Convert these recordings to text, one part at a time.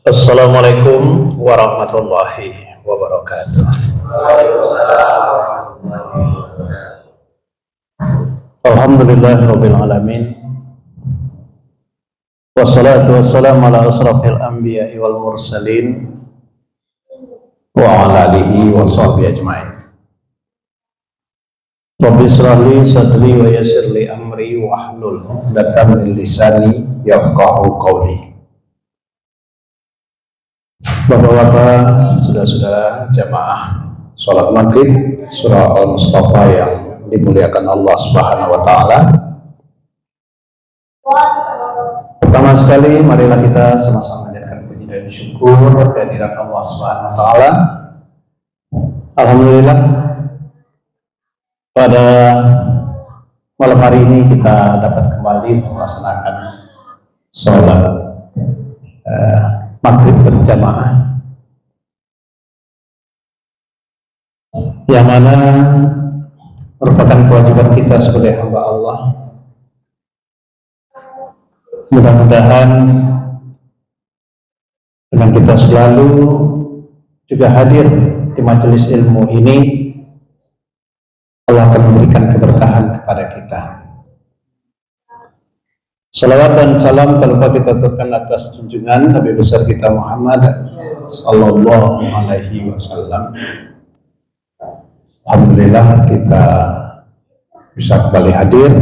Assalamualaikum warahmatullahi wabarakatuh. Alhamdulillahirabbil alamin. Wassalatu wassalamu ala asrafil anbiya'i wal mursalin wa ala alihi wa sahbihi ajma'in. Rabbi shrah li sadri wa yassir li amri wahlul 'uqdatam min lisani yafqahu qawli. Bapak-bapak, saudara-saudara jamaah sholat maghrib surah Al-Mustafa yang dimuliakan Allah Subhanahu wa Ta'ala. Pertama sekali, marilah kita sama-sama menjadikan puji dan syukur kehadirat Allah Subhanahu wa Ta'ala. Alhamdulillah, pada malam hari ini kita dapat kembali melaksanakan sholat maghrib berjamaah, yang mana merupakan kewajiban kita sebagai hamba Allah. Mudah-mudahan dengan kita selalu juga hadir di majelis ilmu ini, Allah akan memberikan keberkahan kepada kita. Salawat dan salam tak lupa kita aturkan atas junjungan Nabi besar kita Muhammad sallallahu alaihi wasallam. Alhamdulillah kita bisa kembali hadir.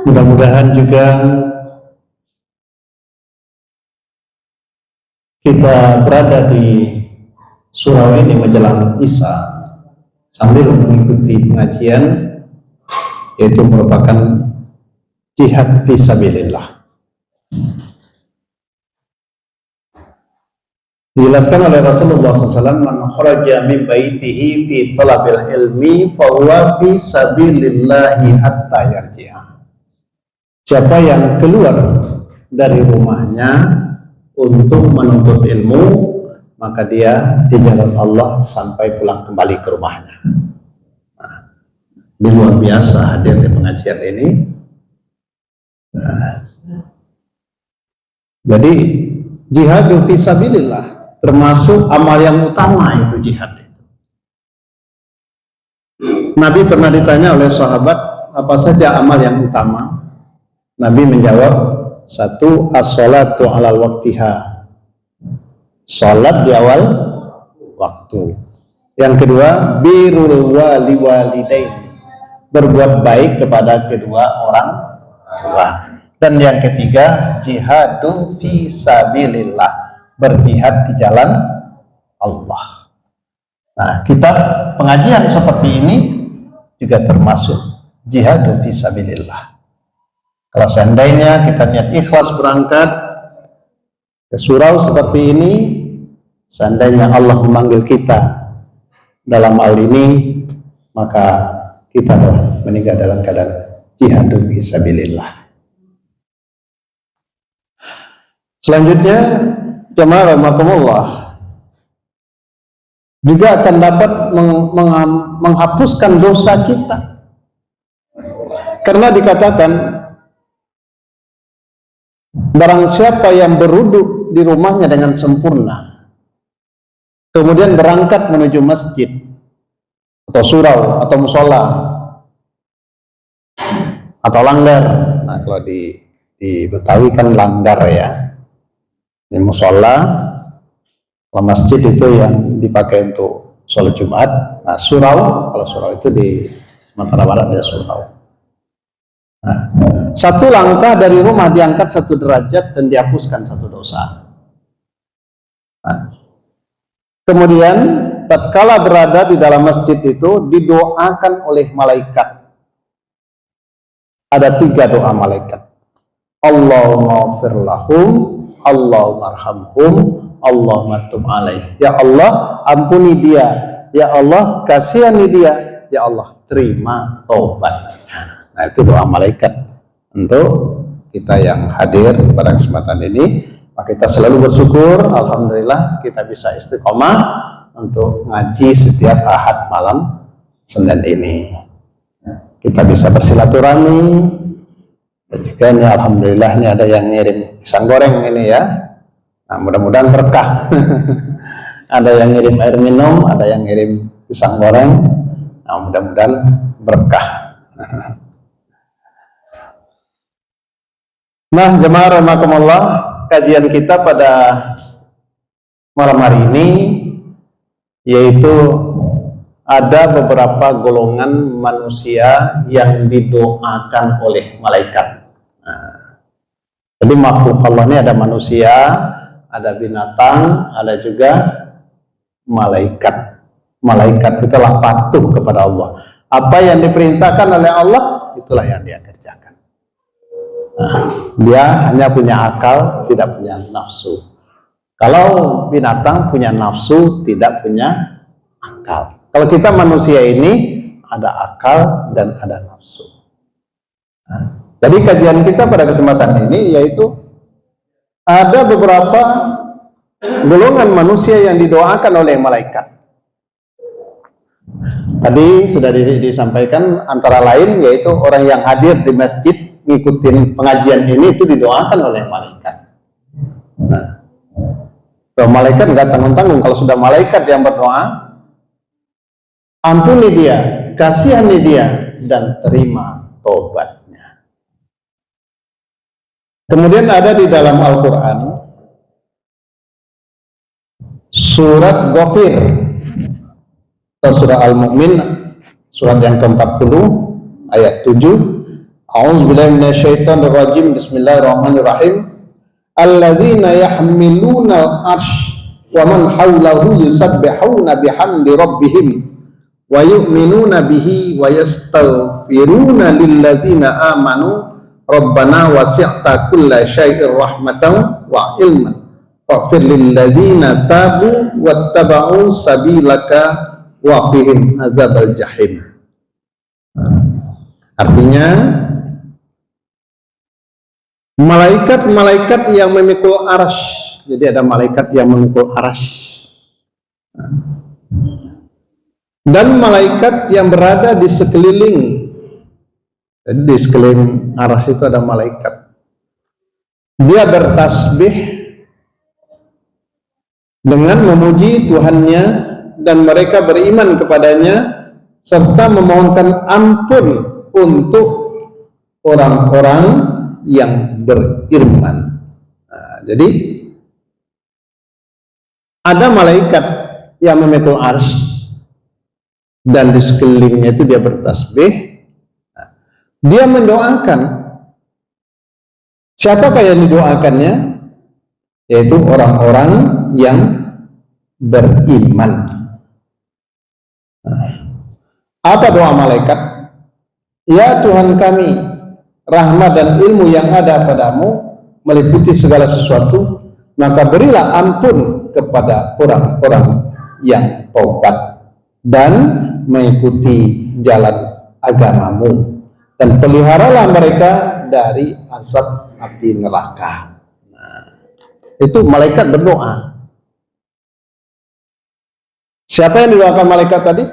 Mudah-mudahan juga kita berada di surau ini menjelang Isya sambil mengikuti pengajian, yaitu merupakan jihad fisabilillah. Dijelaskan oleh Rasulullah SAW, man kharaja min baitihi fi talabil ilmi fa huwa fi sabilillahi hatta yarji'a. Siapa yang keluar dari rumahnya untuk menuntut ilmu, maka dia di jalan Allah sampai pulang kembali ke rumahnya. Nah, ini luar biasa hadir di pengajian ini. Nah, jadi jihad fisabilillah termasuk amal yang utama, itu jihad itu. Nabi pernah ditanya oleh sahabat, apa saja amal yang utama? Nabi menjawab, satu, as-sholatu alal waktiha, salat di awal waktu. Yang kedua, birrul walidaini, berbuat baik kepada kedua orang tua. Dan yang ketiga, jihadu fisabilillah, berjihad di jalan Allah. Nah, kitab pengajian seperti ini juga termasuk jihadu fisabilillah. Kalau seandainya kita niat ikhlas berangkat ke surau seperti ini, seandainya Allah memanggil kita dalam hal ini, maka kita meninggal dalam keadaan jihadu fisabilillah. Selanjutnya, jemaah rahimakumullah, juga akan dapat menghapuskan dosa kita, karena dikatakan barang siapa yang berwudu di rumahnya dengan sempurna, kemudian berangkat menuju masjid atau surau atau musola atau langgar. Nah, kalau di Betawi kan langgar ya, di musola. Kalau masjid itu yang dipakai untuk sholat Jumat. Nah, surau, kalau surau itu di Sumatera Barat dia surau. Nah, satu langkah dari rumah diangkat satu derajat dan dihapuskan satu dosa. Nah, kemudian tatkala berada di dalam masjid itu didoakan oleh malaikat. Ada 3 doa malaikat. Allahumma ghfir lahum, Allahumma arhamhum, Allahumma tub alaih. Ya Allah, ampuni dia. Ya Allah, kasihani dia. Ya Allah, terima taubatnya. Nah, itu doa malaikat untuk kita yang hadir pada kesempatan ini. Maka kita selalu bersyukur, alhamdulillah kita bisa istiqomah untuk ngaji setiap Ahad malam Senin ini. Kita bisa bersilaturahmi, dan juga ini alhamdulillah ini ada yang ngirim pisang goreng ini ya. Nah, mudah-mudahan berkah. Ada yang ngirim air minum, ada yang ngirim pisang goreng. Nah, mudah-mudahan berkah. Nah, jemaah rahimakumullah, kajian kita pada malam hari ini yaitu ada beberapa golongan manusia yang didoakan oleh malaikat. Nah, jadi makhluk Allah ini ada manusia, ada binatang, ada juga malaikat. Malaikat itulah patuh kepada Allah. Apa yang diperintahkan oleh Allah, itulah yang dia kerjakan. Nah, dia hanya punya akal, tidak punya nafsu. Kalau binatang punya nafsu, tidak punya akal. Kalau kita manusia ini ada akal dan ada nafsu. Nah, jadi kajian kita pada kesempatan ini yaitu ada beberapa golongan manusia yang didoakan oleh malaikat. Tadi sudah disampaikan antara lain yaitu orang yang hadir di masjid ngikutin pengajian ini itu didoakan oleh malaikat. Nah, malaikat nggak tanggung-tanggung. Kalau sudah malaikat yang berdoa, ampuni dia, kasihani dia, dan terima tobatnya. Kemudian ada di dalam Al-Quran surat Ghafir atau surah Al-Mu'min, surat yang ke-40 ayat 7. A'udzubillahi minasyaitonirrajim. Bismillahirrahmanirrahim. Alladzina yahmiluna al-'arsy wa man hawlahu yusabbihuna bihamdi rabbihim wa yu'minuna bihi wa yastaghfiruna lilladzina amanu rabbana wasi'ta kulla syai'ir rahmatan wa ilman waghfir lilladzina tabu wattaba'u sabilaka wa qihim azabal jahim. Artinya malaikat-malaikat yang memikul arasy. Jadi ada malaikat yang memikul arasy. Dan malaikat yang berada di sekeliling. Jadi di sekeliling arasy itu ada malaikat. Dia bertasbih dengan memuji Tuhannya dan mereka beriman kepadanya serta memohonkan ampun untuk orang-orang yang beriman. Nah, jadi ada malaikat yang memikul arsy dan di sekelilingnya itu dia bertasbih. Nah, dia mendoakan. Siapakah yang didoakannya? Yaitu orang-orang yang beriman. Nah, apa doa malaikat? Ya Tuhan kami, rahmat dan ilmu yang ada padamu meliputi segala sesuatu, maka berilah ampun kepada orang-orang yang taubat dan mengikuti jalan agamamu, dan peliharalah mereka dari azab api neraka. Nah, itu malaikat berdoa. Siapa yang didoakan malaikat tadi?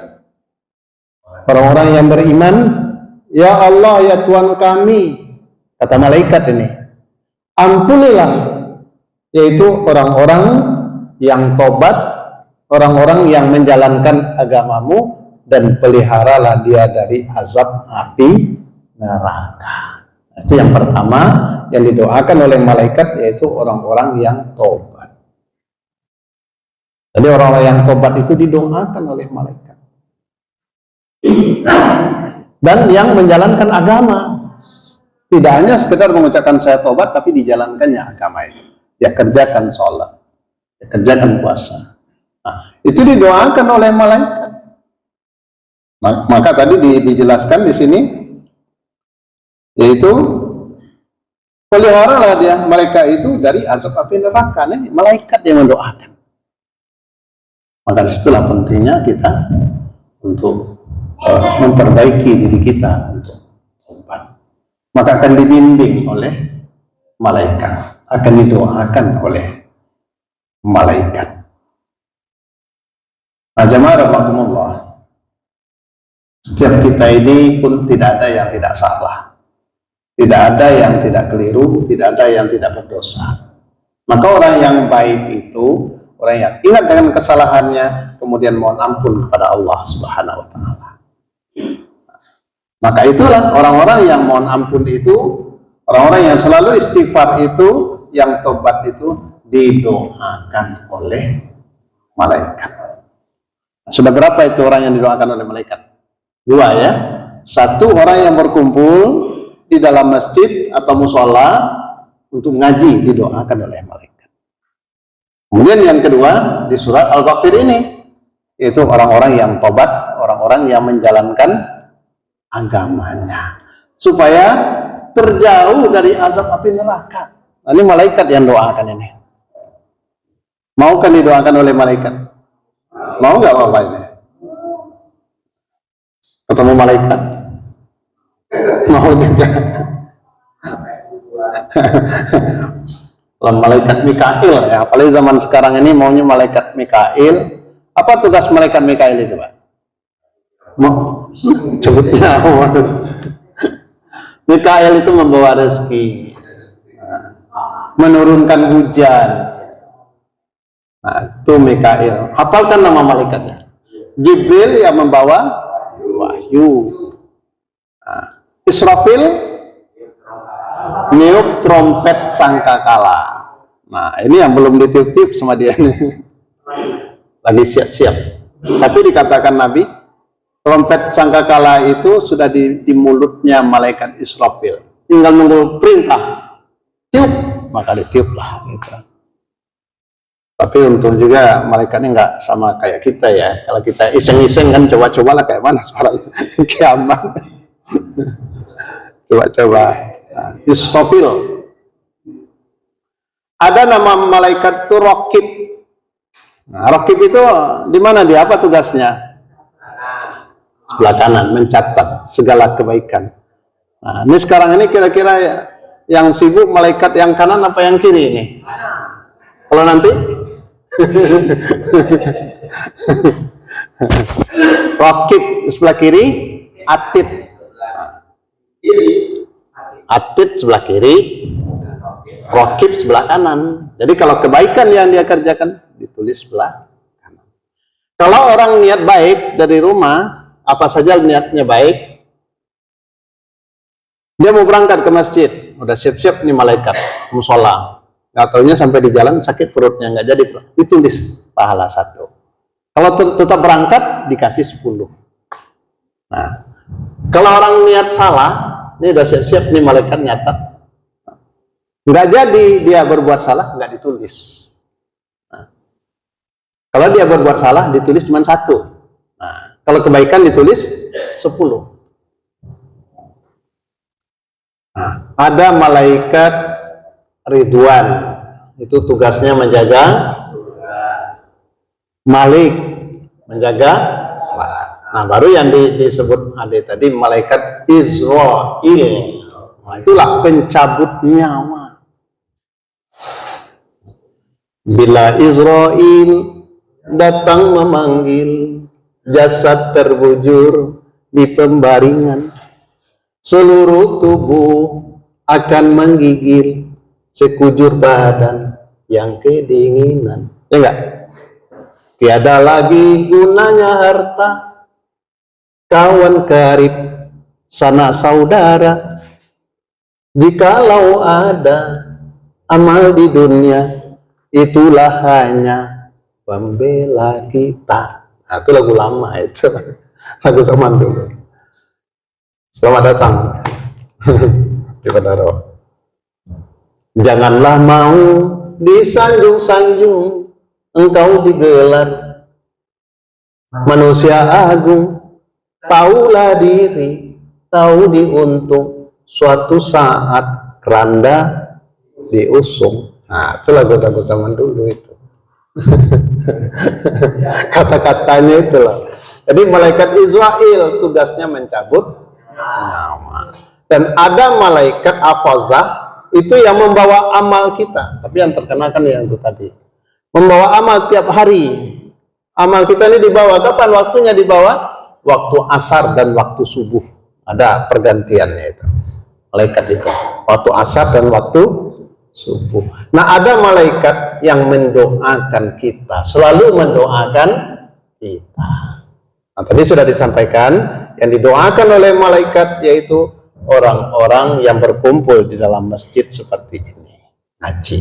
Orang-orang yang beriman. Ya Allah, ya Tuhan kami, kata malaikat ini, ampunilah, yaitu orang-orang yang tobat, orang-orang yang menjalankan agamamu, dan peliharalah dia dari azab api neraka. Itu yang pertama yang didoakan oleh malaikat, yaitu orang-orang yang tobat. Jadi orang-orang yang tobat itu didoakan oleh malaikat. Dan yang menjalankan agama, tidak hanya sekedar mengucapkan saya tobat, tapi dijalankannya agama itu. Ya kerjakan sholat, ya kerjakan puasa. Nah, itu didoakan oleh malaikat. Maka tadi dijelaskan di sini, yaitu peliharalah dia mereka itu dari azab api neraka. Nih, malaikat yang mendoakan. Maka disitulah pentingnya kita untuk memperbaiki diri kita untuk tobat. Maka akan dibimbing oleh malaikat, akan didoakan oleh malaikat. Nah, jemaah rahimakumullah, setiap kita ini pun tidak ada yang tidak salah, tidak ada yang tidak keliru, tidak ada yang tidak berdosa. Maka orang yang baik itu orang yang ingat dengan kesalahannya, kemudian mohon ampun kepada Allah Subhanahu wa Ta'ala. Maka itulah orang-orang yang mohon ampun itu, orang-orang yang selalu istighfar itu, yang tobat itu didoakan oleh malaikat. Sudah berapa itu orang yang didoakan oleh malaikat? 2 ya. 1 orang yang berkumpul di dalam masjid atau musola untuk ngaji didoakan oleh malaikat. Kemudian yang kedua di surat Al-Ghafir ini itu orang-orang yang tobat, orang-orang yang menjalankan agamanya supaya terjauh dari azab api neraka. Nah, ini malaikat yang doakan ini. Mau kan didoakan oleh malaikat? Mau nggak Bapak ini? Ketemu malaikat? Mau juga. Malaikat Mikail ya, apalagi zaman sekarang ini maunya malaikat Mikail. Apa tugas malaikat Mikail itu, Pak? Mau sebutnya Mikail itu membawa rezeki, menurunkan hujan. Nah, itu Mikail. Hafalkan nama malaikatnya. Jibril yang membawa wahyu. Nah, Israfil niup trompet sangkakala. Nah, ini yang belum ditiup-tiup sama dia nih. Lagi siap-siap. Tapi dikatakan Nabi, trompet sangkakala itu sudah di mulutnya malaikat Israfil. Tinggal nunggu perintah. Tiup, maka ditiuplah gitu. Tapi untung juga malaikatnya nggak sama kayak kita ya. Kalau kita iseng-iseng kan coba-cobalah kayak mana suaranya. Kiamat. Coba-coba. Nah, Israfil. Ada nama malaikat itu Raqib. Nah, Raqib itu di mana dia? Apa tugasnya? Sebelah kanan, mencatat segala kebaikan. Nah, ini sekarang ini kira-kira yang sibuk malaikat yang kanan apa yang kiri ini? Kalau nanti Raqib sebelah kiri, Atid. Atid sebelah kiri, Raqib sebelah kanan. Jadi kalau kebaikan yang dia kerjakan ditulis sebelah kanan. Kalau orang niat baik dari rumah, apa saja niatnya baik, dia mau berangkat ke masjid, udah siap-siap nih malaikat musola. Nggak taunya sampai di jalan sakit perutnya, nggak jadi, ditulis pahala 1. Kalau tetap berangkat dikasih 10. Nah, kalau orang niat salah, ini udah siap-siap nih malaikat nyatat, nggak jadi dia berbuat salah, nggak ditulis. Nah, kalau dia berbuat salah ditulis cuma 1. Nah, kalau kebaikan ditulis 10. Nah, ada malaikat Ridwan, itu tugasnya menjaga Malik, menjaga. Nah, baru yang disebut tadi malaikat Israil. Nah, itulah pencabut nyawa. Bila Israil datang memanggil, jasad terbujur di pembaringan, seluruh tubuh akan menggigil sekujur badan yang kedinginan. Ya enggak? Tiada lagi gunanya harta, kawan karib, sanak saudara, jikalau ada amal di dunia, itulah hanya pembela kita. Nah, itu lagu lama itu. Lagu zaman dulu. Selamat datang di Bandaro. Janganlah mau disanjung-sanjung engkau digelar manusia agung, taulah diri, tahu diuntung, suatu saat keranda diusung. Nah, itu lagu-lagu zaman dulu itu. Kata-katanya itulah. Jadi malaikat Israil tugasnya mencabut nyawa. Dan ada malaikat Hafazah, itu yang membawa amal kita. Tapi yang terkenal kan yang itu tadi, membawa amal tiap hari. Amal kita ini dibawa kapan? Waktunya dibawa waktu asar dan waktu subuh. Ada pergantiannya itu malaikat itu, waktu asar dan waktu subuh. Nah, ada malaikat yang mendoakan kita, selalu mendoakan kita. Nah, tadi sudah disampaikan, yang didoakan oleh malaikat yaitu orang-orang yang berkumpul di dalam masjid seperti ini, ngaji.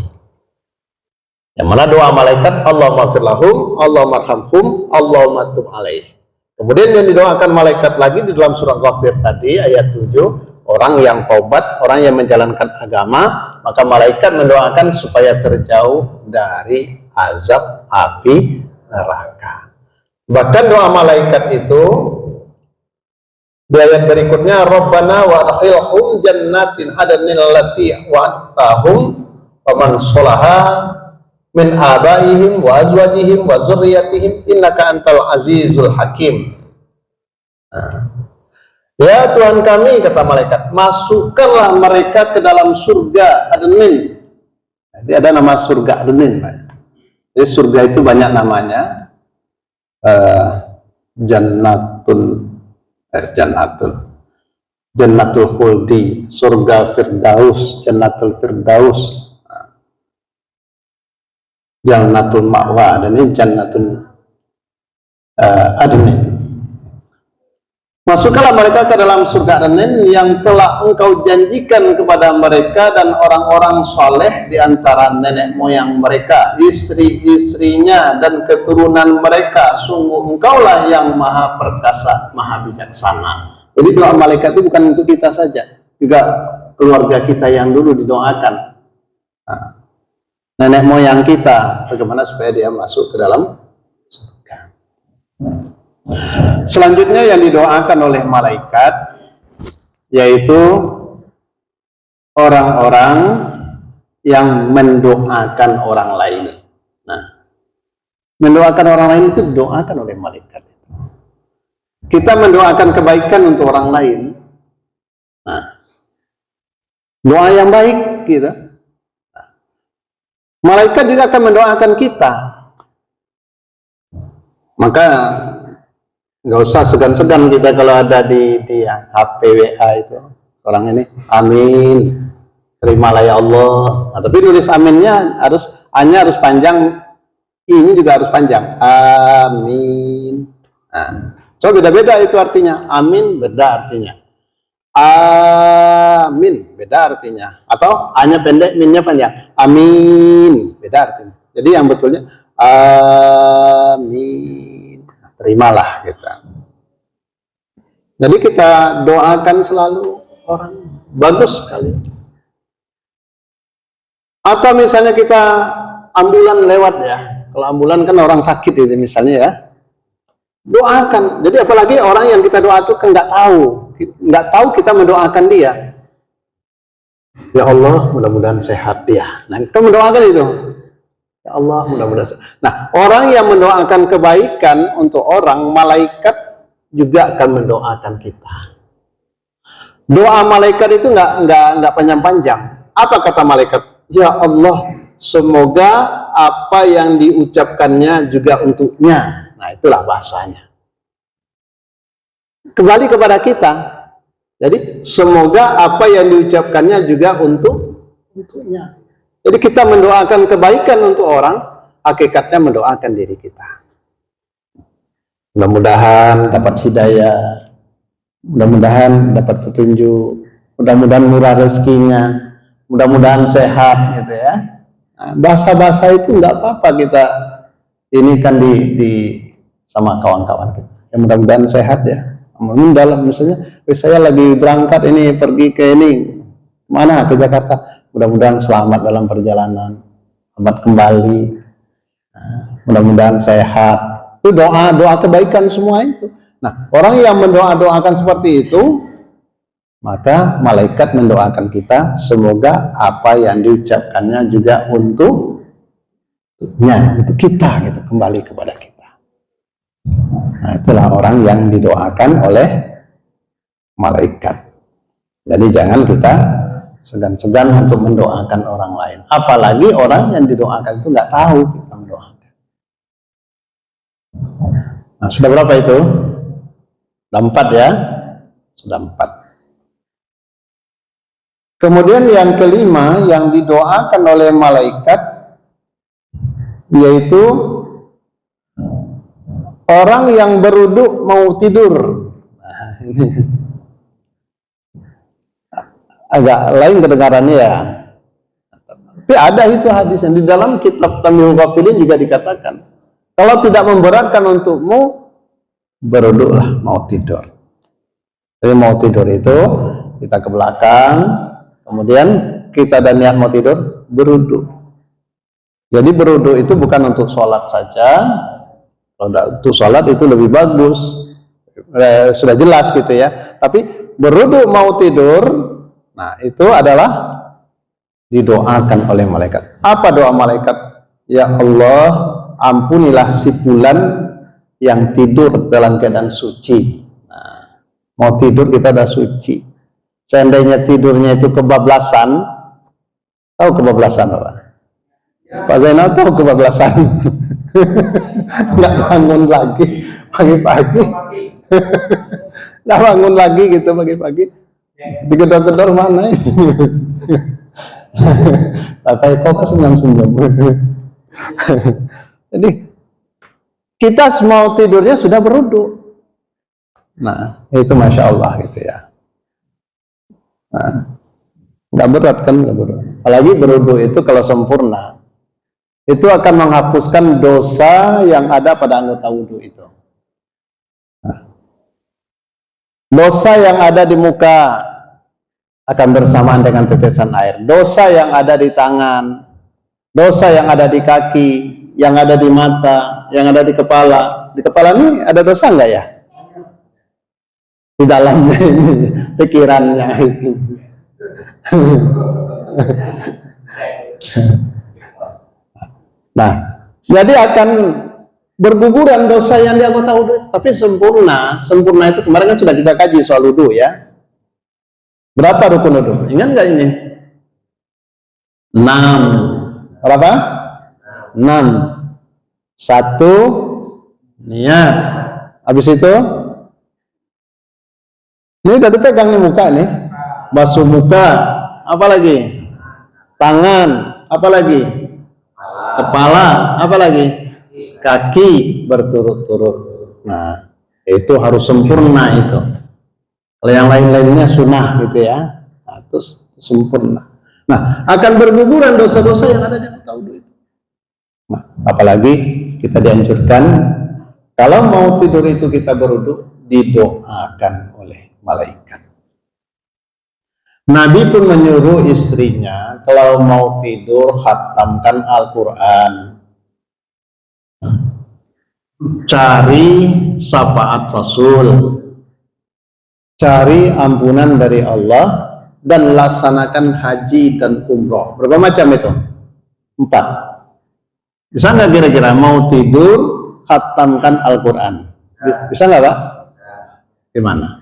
Yang mana doa malaikat, Allahumma fir lahum, Allahumma arhamhum, Allahumma tub alaih. Kemudian yang didoakan malaikat lagi di dalam surat Ghafir tadi ayat 7, orang yang taubat, orang yang menjalankan agama, maka malaikat mendoakan supaya terjauh dari azab api neraka. Bahkan doa malaikat itu di ayat berikutnya, Rabbana wa adkhilhum jannatin adnil lati wa'tahum wa man sholaha min abaihim wa azwajihim wa zurriyatihim innaka antal azizul hakim. Ya Tuhan kami, kata malaikat, masukkanlah mereka ke dalam surga Adnin. Jadi ada nama surga Adnin, Pak. Jadi surga itu banyak namanya. Jannatul Khuldi, surga Firdaus, Jannatul Firdaus, Jannatul Ma'wa, dan ini Jannatul Adnin. Masukkanlah mereka ke dalam surga Adnin yang telah engkau janjikan kepada mereka dan orang-orang soleh di antara nenek moyang mereka, istri-istrinya dan keturunan mereka. Sungguh engkaulah yang maha perkasa, maha bijaksana. Jadi doa malaikat itu bukan untuk kita saja, juga keluarga kita yang dulu didoakan. Nenek moyang kita, bagaimana supaya dia masuk ke dalam surga. Selanjutnya yang didoakan oleh malaikat yaitu orang-orang yang mendoakan orang lain. Nah, mendoakan orang lain itu didoakan oleh malaikat. Kita mendoakan kebaikan untuk orang lain. Nah, doa yang baik kita. Malaikat juga akan mendoakan kita. Maka nggak usah segan-segan kita kalau ada di HP WA itu orang ini, amin, terimalah ya Allah. Nah, tapi tulis aminnya A-nya harus panjang, I-nya juga harus panjang, amin. Nah, so beda-beda itu artinya. Amin beda artinya, amin beda artinya, atau A-nya pendek, min-nya panjang, amin beda artinya. Jadi yang betulnya amin, terimalah kita. Jadi kita doakan selalu orang, bagus sekali. Atau misalnya kita ambulan lewat ya, kalau ambulan kan orang sakit itu misalnya ya, doakan. Jadi apalagi orang yang kita doa itu kan nggak tahu kita mendoakan dia. Ya Allah, mudah-mudahan sehat dia. Nah, kita mendoakan itu. Ya Allah, mudah-mudahan sehat. Nah, orang yang mendoakan kebaikan untuk orang, malaikat juga akan mendoakan kita. Doa malaikat itu nggak panjang-panjang. Apa kata malaikat? Ya Allah, semoga apa yang diucapkannya juga untuknya. Nah, itulah bahasanya. Kembali kepada kita. Jadi semoga apa yang diucapkannya juga untuknya. Jadi kita mendoakan kebaikan untuk orang, hakikatnya mendoakan diri kita. Mudah-mudahan dapat hidayah, mudah-mudahan dapat petunjuk, mudah-mudahan murah rezekinya, mudah-mudahan sehat gitu ya. Nah, bahasa-bahasa itu nggak apa-apa kita ini kan di sama kawan-kawan kita. Ya, mudah-mudahan sehat ya. Dalam misalnya, saya lagi berangkat ini pergi ke ini mana ke Jakarta, mudah-mudahan selamat dalam perjalanan, selamat kembali, mudah-mudahan sehat. Itu doa kebaikan semua itu. Nah, orang yang mendoakan seperti itu, maka malaikat mendoakan kita semoga apa yang diucapkannya juga untuknya, untuk kita gitu, kembali kepada kita. Nah, itulah orang yang didoakan oleh malaikat. Jadi jangan kita segan-segan untuk mendoakan orang lain. Apalagi orang yang didoakan itu nggak tahu kita mendoakan. Nah, sudah berapa itu? Sudah 4 ya? Sudah 4. Kemudian yang kelima yang didoakan oleh malaikat yaitu orang yang berwudu mau tidur. Nah, ini agak lain kedengarannya ya. Tapi ada itu hadisnya di dalam kitab Tamyiz Ghafilin juga dikatakan, kalau tidak memberatkan untukmu, berwudulah mau tidur. Jadi mau tidur itu kita ke belakang, kemudian kita dan niat mau tidur berwudu. Jadi berwudu itu bukan untuk sholat saja. Kalau untuk sholat itu lebih bagus, sudah jelas gitu ya. Tapi berwudu mau tidur, nah itu adalah didoakan oleh malaikat. Apa doa malaikat? Ya Allah, ampunilah si fulan yang tidur dalam keadaan suci. Nah, mau tidur kita udah suci. Seandainya tidurnya itu kebablasan, tahu kebablasan apa? Pak Zainal tahu kebablasan? Nggak bangun lagi pagi-pagi, nggak bangun lagi gitu pagi-pagi, digedor-gedor mana? Pakai kok senyum-senyum. Jadi kita mau tidurnya sudah berwudu. Nah itu masya Allah gitu ya. Nah, nggak berat kan, nggak berat. Apalagi berwudu itu kalau sempurna, itu akan menghapuskan dosa yang ada pada anggota wudu itu. Nah, dosa yang ada di muka akan bersamaan dengan tetesan air. Dosa yang ada di tangan, dosa yang ada di kaki, yang ada di mata, yang ada di kepala. Di kepala ini ada dosa enggak ya? Di dalamnya ini, pikirannya itu. Nah, jadi akan berguguran dosa yang di anggota wudu, tapi sempurna. Sempurna itu kemarin kan sudah kita kaji soal wudu ya. Berapa rukun wudu? Ingat nggak ini? 6. Berapa? 6. 1 niat. Habis itu ini udah dipegang nih muka nih. Basuh muka. Apa lagi? Tangan. Apa lagi? Kepala. Apa lagi? Kaki berturut-turut. Nah, itu harus sempurna itu. Kalau yang lain-lainnya sunnah gitu ya, nah, terus sempurna. Nah, akan berguguran dosa-dosa yang ada di anggota wudu itu. Nah, apalagi kita dianjurkan kalau mau tidur itu kita berwudu, didoakan oleh malaikat. Nabi pun menyuruh istrinya kalau mau tidur khatamkan Al-Quran, cari syafaat Rasul, cari ampunan dari Allah, dan laksanakan haji dan umroh. Berapa macam itu? 4. Bisa nggak kira-kira mau tidur khatamkan Al-Quran? Bisa nggak Pak? Gimana?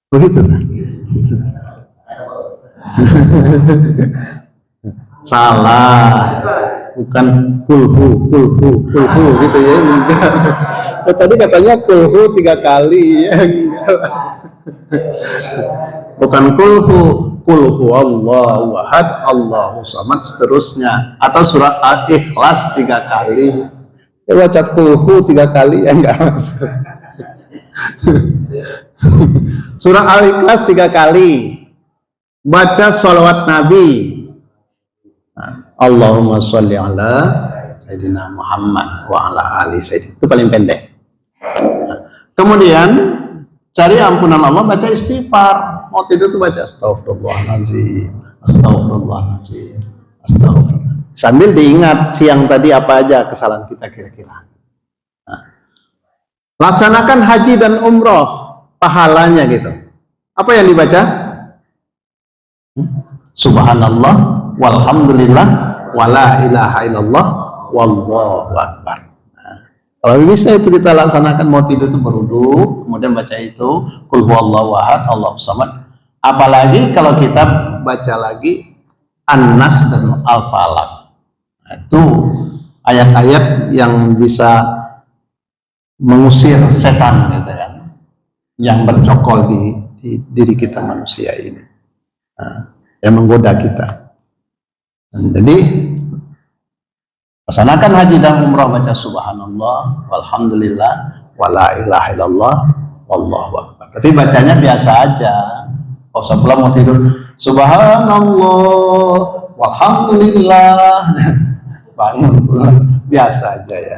Begitu kan? Salah, bukan kulhu gitu ya. Oh, tadi katanya kulhu 3 kali ya. Bukan kulhu Allahu ahad, Allahu samad seterusnya, atau surat Al-Ikhlas 3 kali. Ya baca kulhu 3 kali ya enggak masuk. Surah Al-Ikhlas 3 kali. Baca sholawat Nabi. Nah, Allahumma sholli ala Sayyidina Muhammad wa ala ali Sayyidina. Itu paling pendek. Nah, kemudian cari ampunan Allah, baca istighfar. Mau tidur tuh baca astagfirullahaladzim, astagfirullahaladzim, astagfirullah. Sambil diingat siang tadi apa aja kesalahan kita kira-kira. Nah, laksanakan haji dan umroh, pahalanya gitu. Apa yang dibaca? Subhanallah, walhamdulillah, wala ilaha illallah, wallahu akbar. Nah, kalau bisa itu kita laksanakan, mau tidur itu berwudu, kemudian baca itu, qul huwallahu ahad, Allahu samad. Apalagi kalau kita baca lagi An-Nas dan Al-Falaq. Nah, itu ayat-ayat yang bisa mengusir setan gitu ya, yang bercokol di di diri kita manusia ini, yang menggoda kita. Dan jadi laksanakan haji dan umrah, baca subhanallah walhamdulillah wala ilaha illallah wallahu akbar. Tapi bacanya biasa aja. Kalau sebelum mau tidur subhanallah walhamdulillah, bangun pulang biasa aja ya.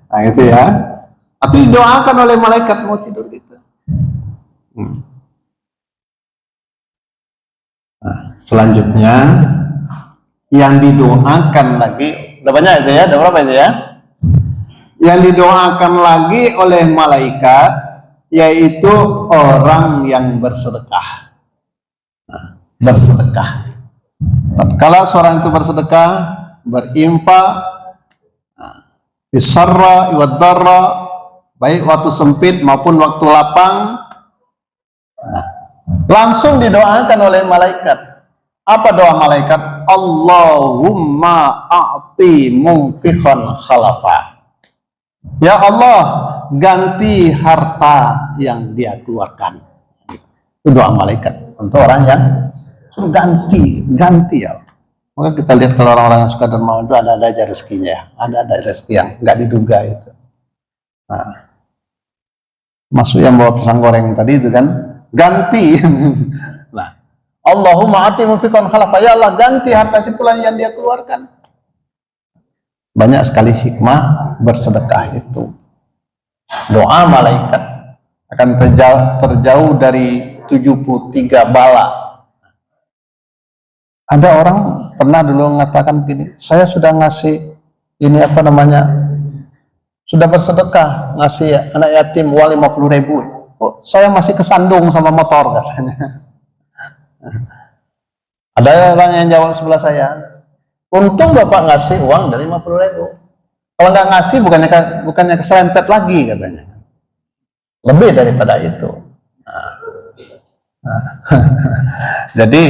Nah itu ya. Atau didoakan oleh malaikat mau tidur gitu. Nah, selanjutnya yang didoakan lagi, udah banyak itu ya, udah berapa itu ya? Yang didoakan lagi oleh malaikat yaitu orang yang bersedekah. Nah, bersedekah. Kalau seorang itu bersedekah, berinfak, bisarra wa dharra, baik waktu sempit maupun waktu lapang, langsung didoakan oleh malaikat. Apa doa malaikat? Allahumma a'ti munfiqan khalafa. Ya Allah, ganti harta yang dia keluarkan. Itu doa malaikat untuk orang yang ganti ya. Maka kita lihat kalau orang-orang yang suka dermawan itu ada aja rezekinya, ada rezeki yang nggak diduga itu. Nah, masuk yang bawa pisang goreng tadi itu kan ganti. Nah, Allahumma ati munfiqan khalafa, ya Allah ganti harta si fulan yang dia keluarkan. Banyak sekali hikmah bersedekah itu. Doa malaikat akan terjauh dari 73 bala. Ada orang pernah dulu mengatakan begini, saya sudah ngasih ini apa namanya, sudah bersedekah ngasih anak yatim uang 50.000, kok saya masih kesandung sama motor katanya. Ada orang yang jawab sebelah saya, untung bapak ngasih uang dari 50.000, kalau nggak ngasih bukannya keserempet lagi katanya, lebih daripada itu. Jadi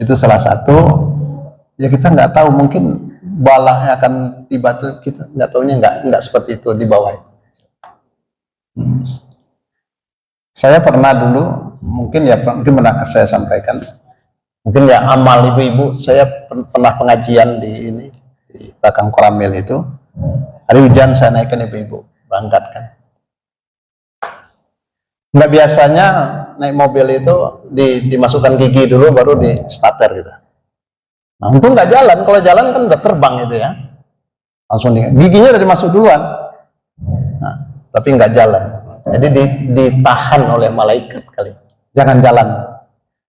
itu salah satu, ya kita nggak tahu, mungkin balanya akan tiba tuh, kita nggak tahunya nggak seperti itu di bawah itu. Saya pernah dulu, mungkin pernah saya sampaikan, mungkin ya amal ibu-ibu, saya pernah pengajian di belakang koramil itu, hari hujan saya naikkan ibu-ibu, berangkatkan. Nggak biasanya naik mobil itu dimasukkan gigi dulu baru di starter gitu. Nah, untung nggak jalan. Kalau jalan kan udah terbang itu ya. Langsung giginya udah dimasuk duluan. Nah, tapi nggak jalan. Jadi ditahan oleh malaikat kali. Jangan jalan.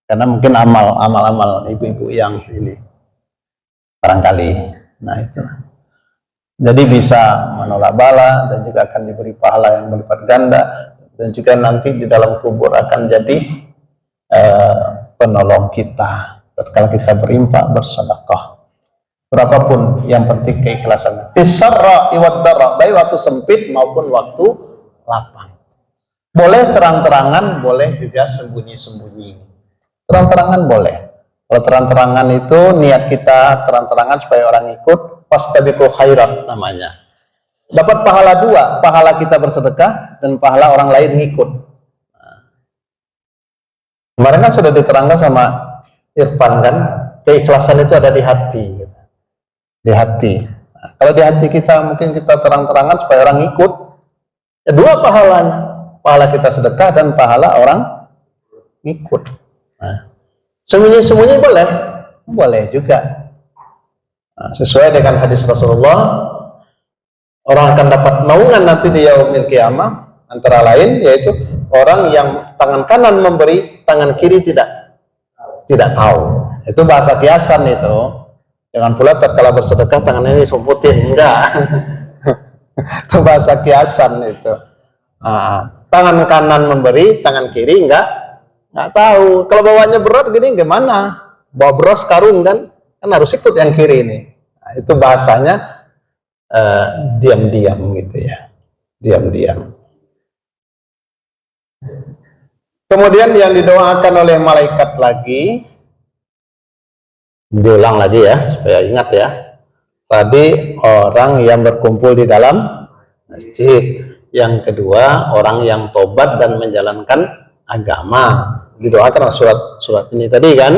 Karena mungkin amal ibu-ibu yang ini barangkali. Nah, itulah. Jadi bisa menolak bala dan juga akan diberi pahala yang berlipat ganda. Dan juga nanti di dalam kubur akan jadi penolong kita tatkala kita berinfak, bersedekah, berapapun, yang penting keikhlasan. Fisarra iwad darra, baik waktu sempit maupun waktu lapang. Boleh terang-terangan, boleh juga sembunyi-sembunyi. Terang-terangan boleh. Kalau terang-terangan itu niat kita terang-terangan supaya orang ikut, fastabiqul khairat namanya. Dapat pahala dua, pahala kita bersedekah dan pahala orang lain ngikut. Kemarin kan sudah diterangkan sama Irfan kan, keikhlasan itu ada di hati. Di hati. Nah, kalau di hati kita mungkin kita terang-terangan supaya orang ngikut, ya dua pahalanya, pahala kita sedekah dan pahala orang ngikut. Nah, sembunyi-sembunyi boleh juga. Nah, sesuai dengan hadis Rasulullah, orang akan dapat naungan nanti di yaumil qiyamah, antara lain yaitu orang yang tangan kanan memberi, tangan kiri tidak tahu. Itu bahasa kiasan itu. Jangan pula tatkala bersedekah tangan ini sumputin, enggak. Itu bahasa kiasan itu. Tangan kanan memberi, tangan kiri enggak tahu. Kalau bawanya berat gini gimana? Bawa beras karung kan harus ikut yang kiri ini. Nah, itu bahasanya diam-diam gitu ya, diam-diam. Kemudian yang didoakan oleh malaikat lagi, diulang lagi ya supaya ingat ya. Tadi orang yang berkumpul di dalam masjid, Yang kedua, orang yang tobat dan menjalankan agama. Didoakan surat ini tadi kan.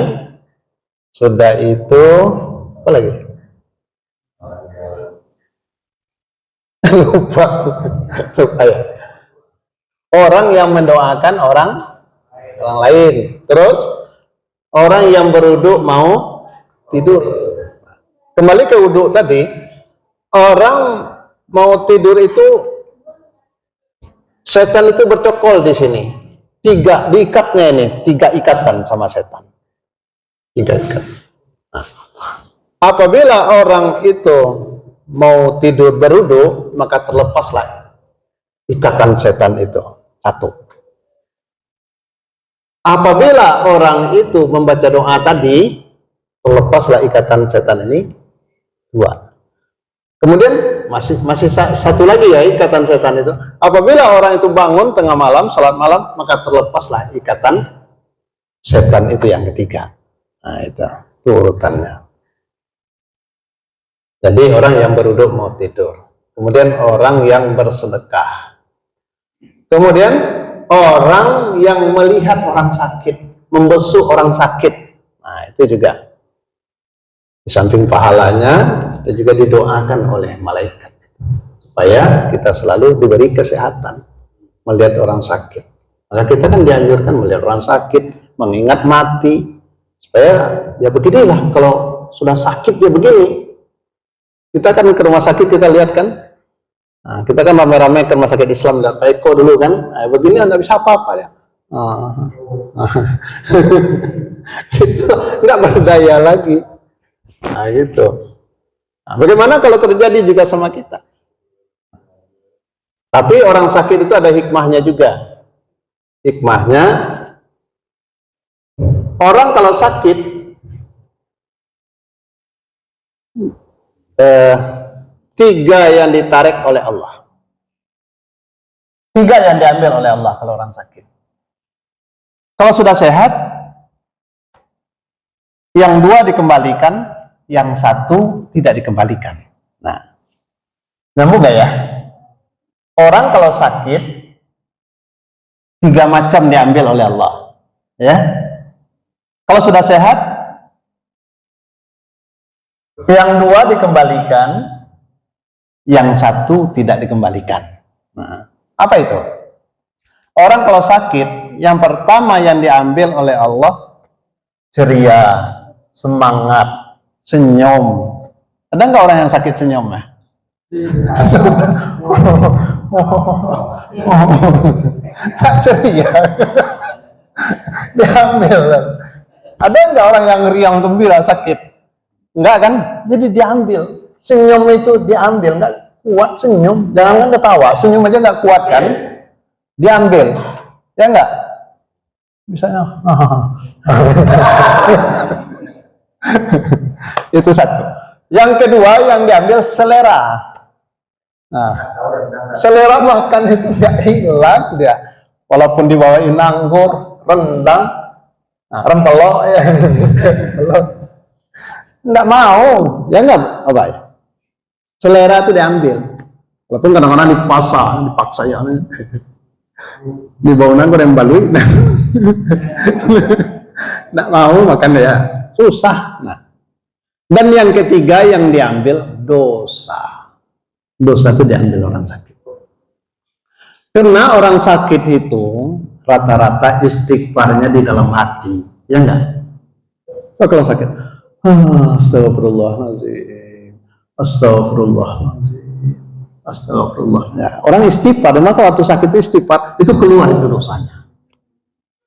Sudah itu, apa lagi? lupa ya. Orang yang mendoakan orang lain. Terus orang yang berwudu mau tidur. Kembali ke wudu tadi, orang mau tidur itu setan itu bercokol di sini. Diikatnya ini, 3 ikatan sama setan. 3 ikat. Nah, apabila orang itu mau tidur berwudu, maka terlepaslah ikatan setan itu 1. Apabila orang itu membaca doa tadi, terlepaslah ikatan setan ini 2. Kemudian masih 1 lagi ya ikatan setan itu. Apabila orang itu bangun tengah malam, salat malam, maka terlepaslah ikatan setan itu yang ketiga. Nah, itu urutannya. Jadi orang yang berwudu mau tidur. Kemudian orang yang bersedekah. Kemudian orang yang melihat orang sakit, membesuk orang sakit. Nah, itu juga di samping pahalanya, dan juga didoakan oleh malaikat supaya kita selalu diberi kesehatan melihat orang sakit. Maka kita kan dianjurkan melihat orang sakit, mengingat mati, supaya ya beginilah kalau sudah sakit ya begini. Kita kan ke rumah sakit kita lihat kan, nah, kita kan rame-rame ke rumah sakit Islam, lihat Pak Eko dulu kan, nah, begini nggak bisa apa-apa ya. Itu nggak berdaya lagi. Nah, gitu. Nah, bagaimana kalau terjadi juga sama kita? Tapi orang sakit itu ada hikmahnya juga. Hikmahnya, orang kalau sakit, 3 yang ditarik oleh Allah. 3 yang diambil oleh Allah kalau orang sakit. Kalau sudah sehat, yang 2 dikembalikan, yang 1 tidak dikembalikan. Nah, nyambung gak ya? Orang kalau sakit 3 macam diambil oleh Allah, ya. Kalau sudah sehat, yang 2 dikembalikan, yang 1 tidak dikembalikan. Nah, apa itu? Orang kalau sakit, yang pertama yang diambil oleh Allah ceria, semangat, senyum. Ada nggak orang yang sakit senyum ya? Ceria. Diambil. Ada nggak orang yang riang gembira sakit? Enggak kan? Jadi diambil. Senyum itu diambil, nggak kuat senyum. Jangan kan ketawa, senyum aja nggak kuat kan? Diambil, ya enggak? Misalnya, itu 1. Yang kedua yang diambil selera. Nah, selera makan itu nggak hilang dia, walaupun dibawain anggur, rendang, rempelok ya, nggak mau, ya enggak, apa ya? Selera itu diambil, walaupun kadang-kadang dipaksa ya, dibawa nanggur yang balui, nggak mau makan ya, susah. Nah, dan yang ketiga yang diambil dosa. Dosa itu diambil orang sakit. Karena orang sakit itu rata-rata istighfarnya di dalam hati, ya enggak? Oh, kalau sakit, astagfirullahaladzim, astagfirullahaladzim, astagfirullah. Ya, orang istighfar, maka waktu sakit itu istighfar, itu keluar itu dosanya.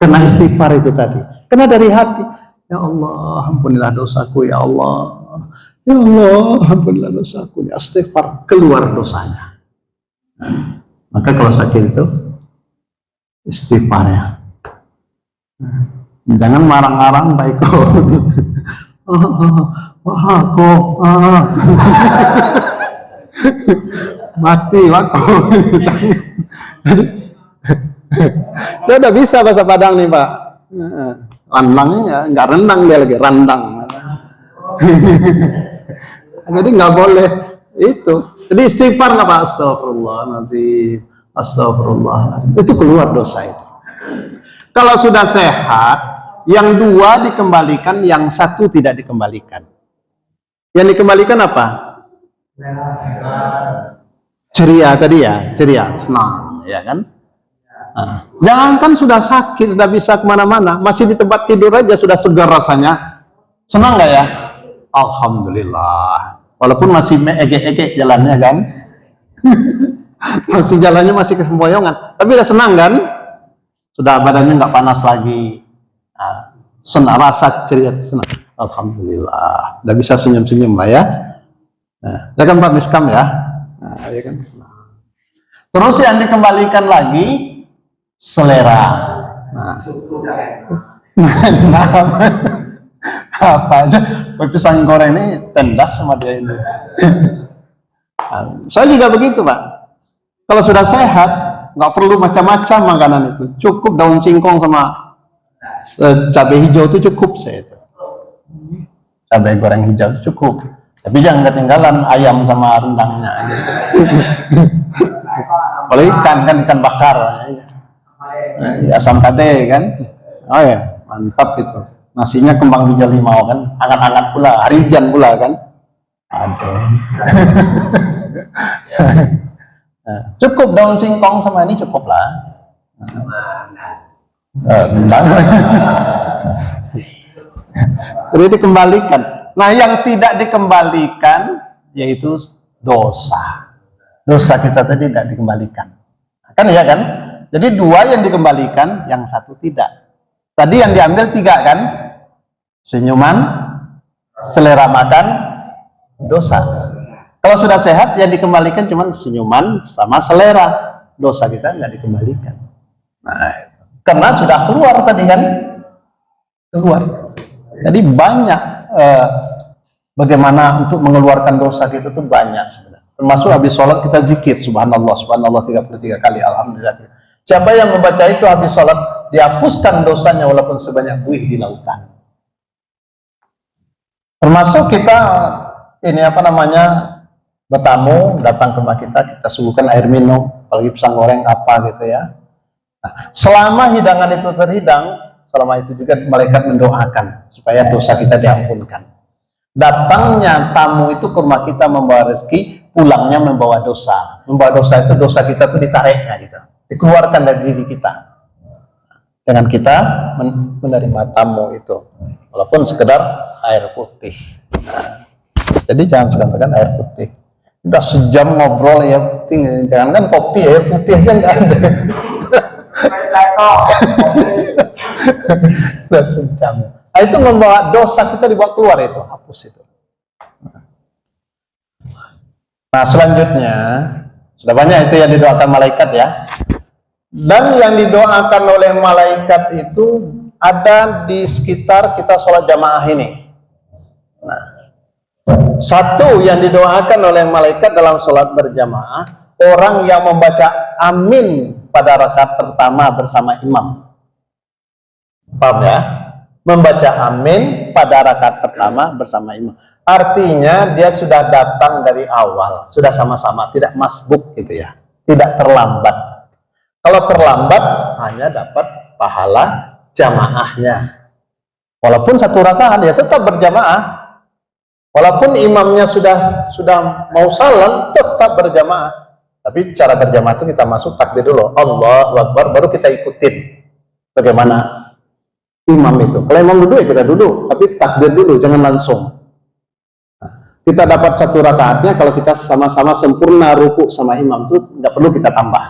Karena istighfar itu tadi, karena dari hati. Ya Allah, ampunilah dosaku, ya Allah. Ya Allah, ampunilah dosaku. Ya istighfar, keluar dosanya. Nah, maka kalau sakit itu istighfar ya. Nah, jangan marang-marang baik kok. Aku mati waktu. Dia udah bisa bahasa Padang nih Pak. Randangnya nggak rendang, dia lagi randang. Jadi nggak boleh itu. Jadi istighfar nggak Pak? Astagfirullahaladzim, Astagfirullah. Itu keluar dosa itu. Kalau sudah sehat, yang dua dikembalikan, yang satu tidak dikembalikan. Yang dikembalikan apa? Ceria tadi ya, ceria, senang, ya kan? Nah, jangankan sudah sakit, sudah bisa kemana-mana, masih di tempat tidur aja sudah segar rasanya. Senang nggak ya? Alhamdulillah. Walaupun masih ege-ege jalannya kan, masih jalannya masih kesempoyongan, tapi udah senang kan? Sudah badannya nggak panas lagi. Nah, senang, rasa ceria, senang. Alhamdulillah, udah bisa senyum-senyum lah ya. Nah, ya kan Pak Miskam ya? Nah, ya kan. Terus yang dikembalikan lagi selera. Nah, apa aja? Pisang goreng ini tendas sama dia ini. Nah, saya juga begitu Pak. Kalau sudah sehat, nggak perlu macam-macam makanan itu. Cukup daun singkong sama cabai hijau itu cukup saya itu. Cabai goreng hijau itu cukup. Tapi jangan ketinggalan ayam sama rendangnya. Kalau ikan kan ikan bakar, asam kade kan. Oh ya, mantap itu. Nasinya kembang hijau limau kan, hangat-hangat pula, hari hujan pula kan. Aduh. Cukup daun singkong sama ini cukup lah. Jadi dikembalikan. Nah, yang tidak dikembalikan yaitu dosa. Dosa kita tadi tidak dikembalikan. Kan ya kan? Jadi dua yang dikembalikan, yang satu tidak. Tadi yang diambil tiga kan? Senyuman, selera makan, dosa. Kalau sudah sehat, yang dikembalikan cuma senyuman sama selera. Dosa kita nggak dikembalikan. Nah, karena sudah keluar tadi kan? Keluar. Jadi banyak bagaimana untuk mengeluarkan dosa kita itu banyak sebenarnya. Termasuk habis sholat kita zikir subhanallah, subhanallah 33 kali, alhamdulillah. Siapa yang membaca itu habis sholat, dihapuskan dosanya walaupun sebanyak buih di lautan. Termasuk kita ini apa namanya, bertamu datang ke rumah kita suguhkan air minum, apalagi pisang goreng apa gitu ya. Nah, selama hidangan itu terhidang, selama itu juga malaikat mendoakan supaya dosa kita diampunkan. Datangnya tamu itu ke rumah kita membawa rezeki, pulangnya membawa dosa. Membawa dosa itu dosa kita tuh ditariknya gitu, dikeluarkan dari diri kita. Dengan kita menerima tamu itu, walaupun sekedar air putih. Nah, jadi jangan segan-segan air putih. Udah sejam ngobrol ya putih, jangan kan kopi air putih aja nggak ada. Udah sejam. Nah, itu membawa dosa kita dibawa keluar itu, hapus itu. Nah, selanjutnya sudah banyak itu yang didoakan malaikat ya. Dan yang didoakan oleh malaikat itu ada di sekitar kita sholat jamaah ini. Nah, satu yang didoakan oleh malaikat dalam sholat berjamaah, orang yang membaca amin pada rakaat pertama bersama imam. Paham ya? Membaca amin pada rakaat pertama bersama imam. Artinya dia sudah datang dari awal, sudah sama-sama, tidak masbuk gitu ya, tidak terlambat. Kalau terlambat hanya dapat pahala jamaahnya. Walaupun satu rakaat ya tetap berjamaah. Walaupun imamnya sudah mau salam, tetap berjamaah. Tapi cara berjamaah itu kita masuk takbir dulu, Allahu Akbar, baru kita ikutin bagaimana imam itu. Kalau imam duduk ya kita duduk, tapi takbir dulu, jangan langsung. Nah, kita dapat satu rakaatnya kalau kita sama-sama sempurna ruku sama imam itu nggak perlu kita tambah.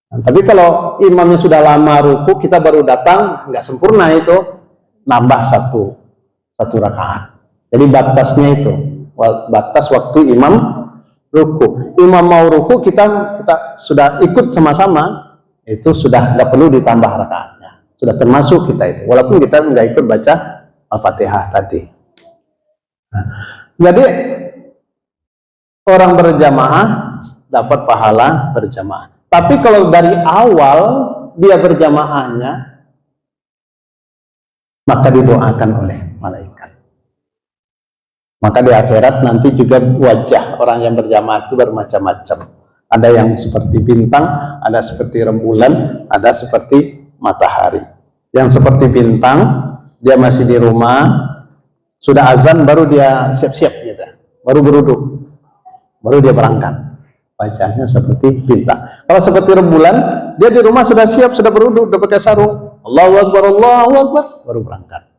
Nah, tapi kalau imamnya sudah lama ruku, kita baru datang, nggak sempurna itu, nambah satu rakaat. Jadi batasnya itu, batas waktu imam ruku. Imam mau ruku, kita sudah ikut sama-sama, itu sudah nggak perlu ditambah rakaatnya. Sudah termasuk kita itu, walaupun kita nggak ikut baca Al-Fatihah tadi. Nah, jadi orang berjamaah dapat pahala berjamaah. Tapi kalau dari awal dia berjamaahnya, maka didoakan oleh malaikat. Maka di akhirat nanti juga wajah orang yang berjamaah itu bermacam-macam. Ada yang seperti bintang, ada seperti rembulan, ada seperti matahari. Yang seperti bintang, dia masih di rumah, sudah azan baru dia siap-siap gitu, baru beruduk, baru dia berangkat. Bacaannya seperti bintang. Kalau seperti rembulan, dia di rumah sudah siap, sudah beruduk, sudah pakai sarung, Allahu Akbar, baru berangkat.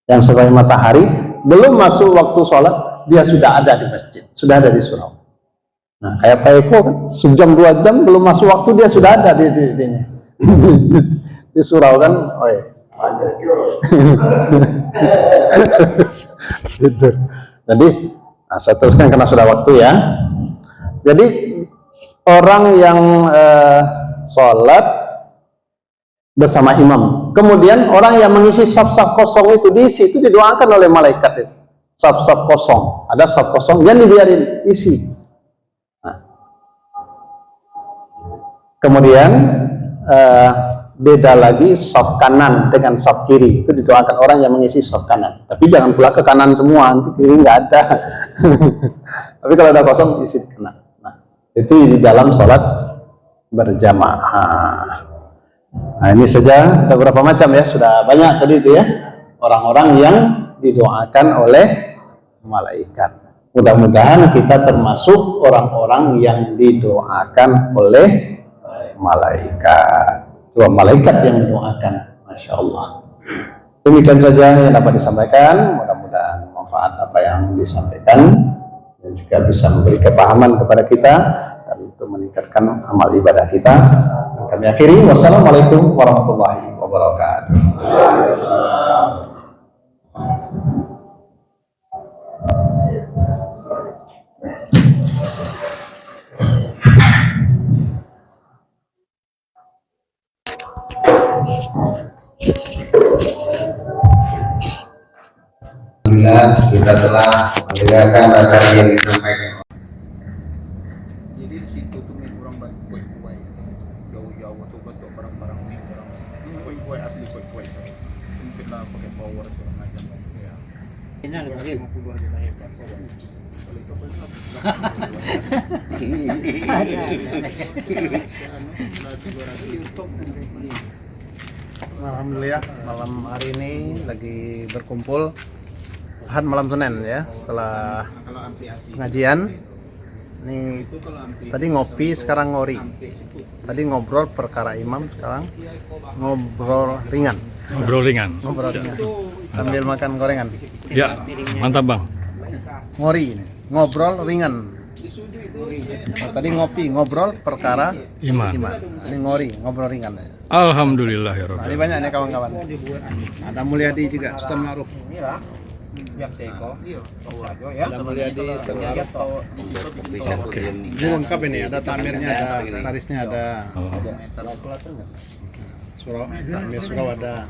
Yang sebagai matahari, belum masuk waktu sholat, dia sudah ada di masjid, sudah ada di surau. Nah, kayak Pak Eko kan, sejam 2 jam belum masuk waktu, dia sudah ada di surau kan. Oh iya. Jadi, nah, saya teruskan karena sudah waktu ya. Jadi orang yang sholat bersama imam, kemudian orang yang mengisi saf-saf kosong itu diisi, itu didoakan oleh malaikat itu. Saf-saf kosong, ada saf kosong yang dibiarin isi. Nah. Kemudian beda lagi saf kanan dengan saf kiri, itu didoakan orang yang mengisi saf kanan. Tapi jangan pula ke kanan semua, nanti kiri nggak ada. Tapi kalau ada kosong isi di kanan. Nah, itu di dalam sholat berjamaah. Nah, ini saja, ada berapa macam ya, sudah banyak tadi itu ya, orang-orang yang didoakan oleh malaikat. Mudah-mudahan kita termasuk orang-orang yang didoakan oleh malaikat. Dua malaikat yang mendoakan, Masya Allah. Demikian saja yang dapat disampaikan, mudah-mudahan manfaat apa yang disampaikan dan juga bisa memberi kepahaman kepada kita dan untuk meningkatkan amal ibadah kita. Dan kami akhiri, wassalamualaikum warahmatullahi wabarakatuh. Alhamdulillah kita telah mendengarkan acara yang disampaikan. Jadi situ tuh kurang banyak kue-kue jauh-jauh tuh betul barang-barang ini barang kue-kue asli kue-kue mungkin lah pakai power segala macam ya. Ini ada lagi 50 aja hebat. Alhamdulillah malam hari ini lagi berkumpul Ahad malam Senin ya, setelah pengajian ini tadi ngopi sekarang ngori, tadi ngobrol perkara imam, sekarang ngobrol ringan sambil makan gorengan ya, mantap bang. ngori ini, ngobrol ringan. Nah, tadi ngopi ngobrol perkara iman. Ini ngori ngobrol ringan. Alhamdulillah ya Nah, Rabbi. ini banyak nih kawan-kawan. Ada Mulyadi juga, Ustaz Ma'ruf. Ada Mulyadi, Ustaz Ma'ruf. Oke. Ini lengkap ini, ada tamirnya, ada tarisnya, ada surau, tamir surau ada.